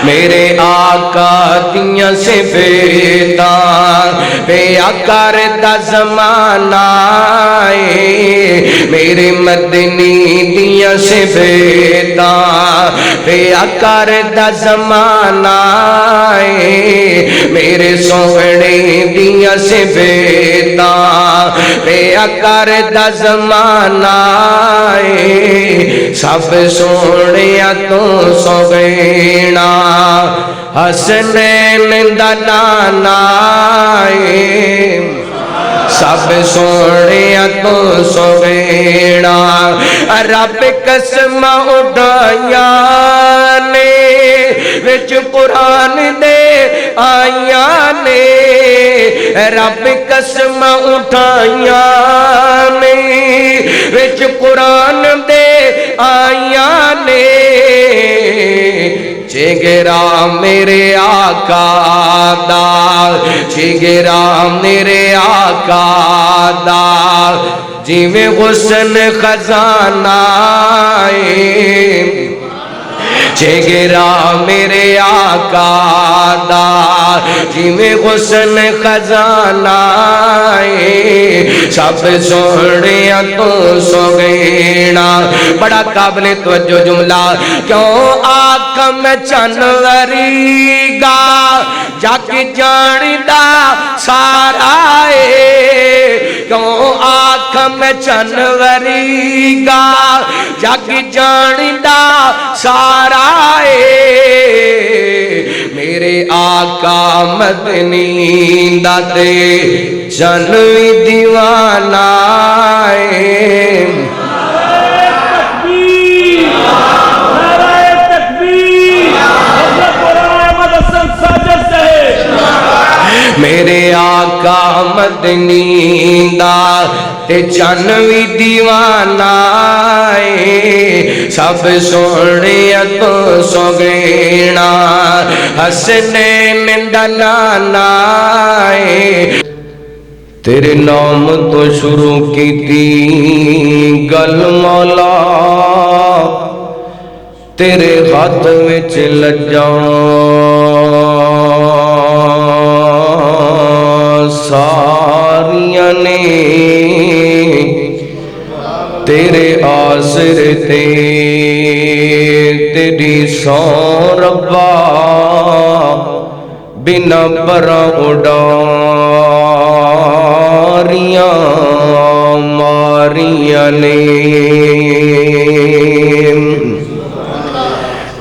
میرے آقا دیاں صفتاں پیا کردا زمانہ میرے مدنی دیاں صفتاں پیا کردا زمانہ میرے سونے دیاں صفتاں پیا کردا زمانہ سب سونیا تو سوینا حسنین دا نانا سب سونیا تو سوینا رب قسم اٹھائیاں نے وچ قرآن دے آیاں نے رب قسم اٹھائیاں نے وچ قرآن دے آیاں نے جگرا میرے آقا دا جگرا میرے آقا دا جیویں حسن خزانہ جگرا میرے آقا دا جیویں حسن خزانہ سب سونیا تو سوینا بڑا قابل توجہ جملہ کیوں آقا میں چنوری گا جگ جاندا سارا کیوں آقا میں چنوری گا جگ جاندا سارا میرے آقا مدنی دا تے جنوی دیوانہ میرے آقا مدنی دا تے جنوی دیوانہ سب سونیا تو سوینا حسنین دا نانا تیرے نام تو شروع کی تھی گل مولا تیرے ہاتھ وچ لجاں ساریاں نے تیرے آسر تے تیری سو ربا بنا پرا اڈاریاں ماریاں نے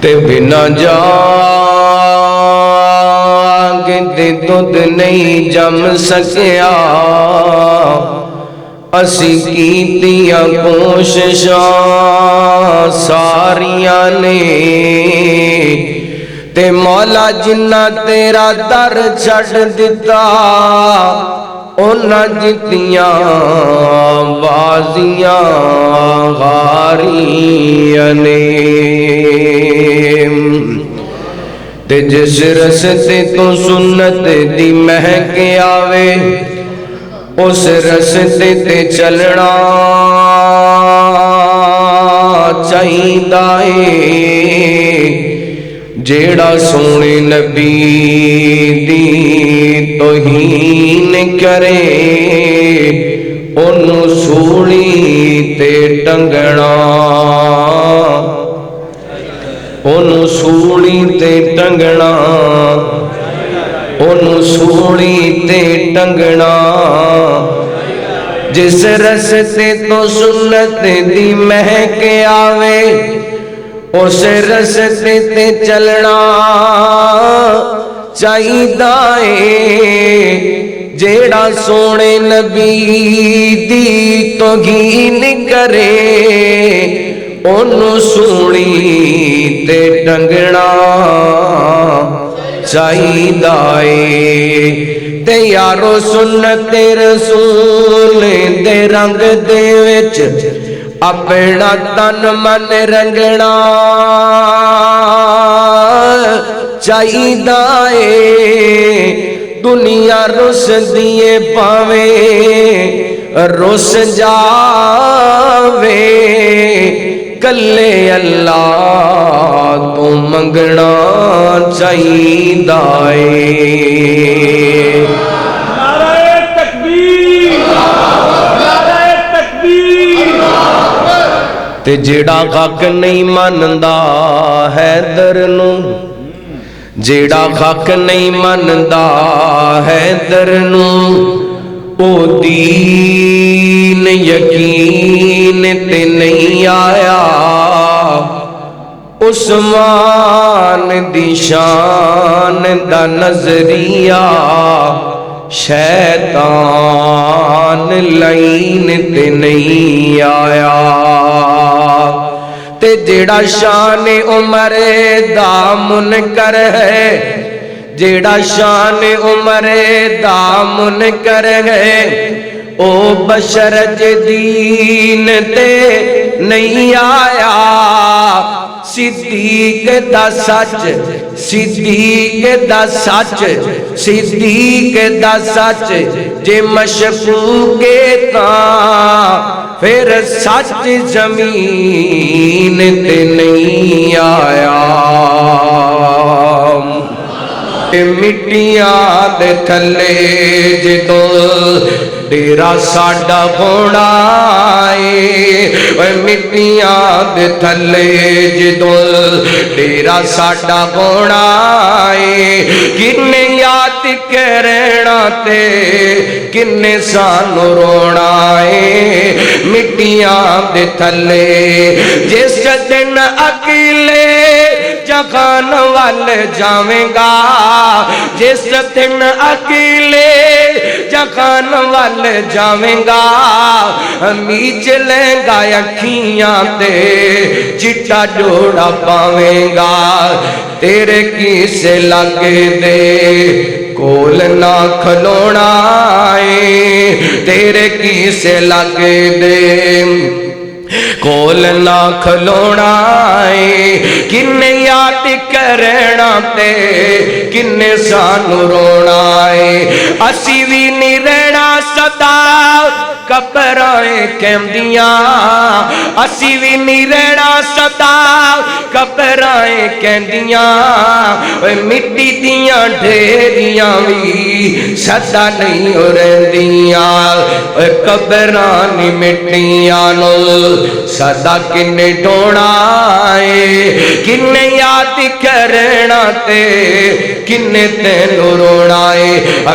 تے بنا جا دودھ نہیں جم سکیا اسی کیتیاں کوششاں ساریاں نے تے مولا جنہ تیرا در چھڑ دیتا اونا جتیاں بازیاں غاریاں نے تے جس رستے تو سنت دی مہک آوے اس رستے تے چلنا چاہیدا ہے جیڑا سونے نبی دی توہین کرے انہوں سوڑی تے ٹنگنا انہوں سوڑی تے ٹنگنا انہوں سوڑی تے ٹنگنا جس رستے تو سنت دی مہک آوے اس رستے تے چلنا چاہیدا ہے جیڑا سونے نبی دی توہین کرے انہوں سوڑی تے ٹنگنا چاہیدا ہے تے یارو سنت رسول دے رنگ دے وچ اپنا تن من رنگنا چاہیدا ہے دنیا رس دیے پاوے رس جاوے کلے اللہ تو منگنا چاہیدا اے نعرہ تکبیر، نعرہ تکبیر۔ تے جیڑا حق نہیں مندا حیدر نو، جیڑا حق نہیں مندا حیدر نو، او دین یقین تے نہیں آیا، عثمان دی شان دا نظریہ شیطان لائن تے نہیں آیا۔ تے جیڑا شان عمر دا منکر ہے، جیڑا شان عمر دا منکر ہے، او بشر دین تے نہیں آیا، صدیق دا سچ، صدیق دا سچ، صدیق دا سچ جے مشکوک تاں پھر سچ زمین تے نہیں آیا۔ مٹیاں دے تھلے جدوں ڈیرا ساڈا ہونا اے، مٹیاں دے تھلے جدوں ڈیرا ساڈا ہونا اے، کنے یاد کرنا تے کنے سانو رونا اے، مٹیاں دے تھلے جس دن اکیلے جہان وال جاویں گا، جس دن اکیلے جہان وال جاویں گا، میچ لیں گا اکھیاں تے چٹا جوڑا پاویں گا، تیرے کیسے لگے دے کول نہ کھلونا اے، تیرے کیسے لگے دے کول نہ کھلونا اے، کنے یاد کرنا تے کنے سانو رونا اے، اسی بھی نہیں رہنا سدا قبرائیں کہندیاں، اسی بھی نہیں رہنا سدا قبرائیں کہندیاں، مٹی دیاں ڈھیریاں بھی سدا نہیں ہو رہندیاں، قبران مٹیاں نو سدا کنے ڈھونا اے، کنے یاد کرنا تے کنے تینو رونا اے۔